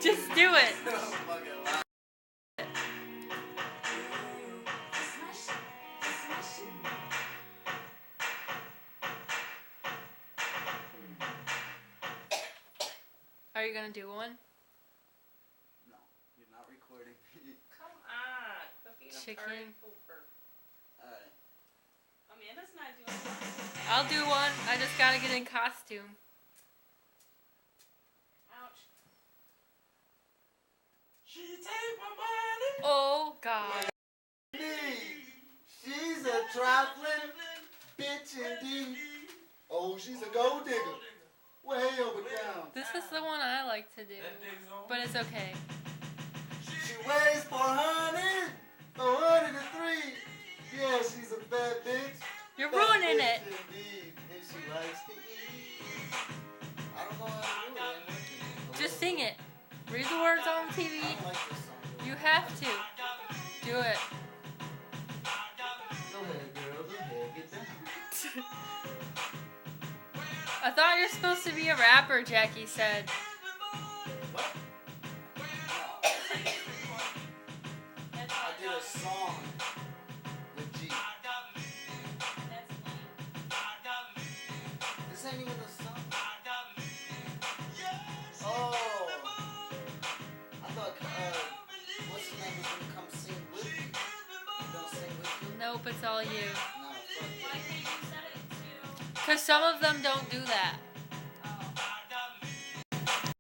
Just do it. Are you gonna do one? No, you're not recording. Come on, cookie and Chicken. pooper. Alright. Amanda's not doing one. I'll do one. I just gotta get in costume. Ouch. She take my money. Oh God. She's a trifling bitch indeed. Oh, she's a gold digger. Way over down. This is the one I like to do, but it's okay. She weighs 400, 403. Yeah, she's a fat bitch. You're Fat ruining bitch it. indeed. And she likes to eat. I don't know how to do it. Just sing it. Read the words on the TV. I don't like this song. You have to. Do it. Go ahead, girl. Go ahead. Get down. I thought you're supposed to be a rapper, Jackie said. What? I did a song with G. This ain't even a song. Oh. I thought, what's his name was gonna come sing with me. You gonna sing with me? Nope, it's all you. No, fuck Why that. can't you set it to... Because some of them don't do that.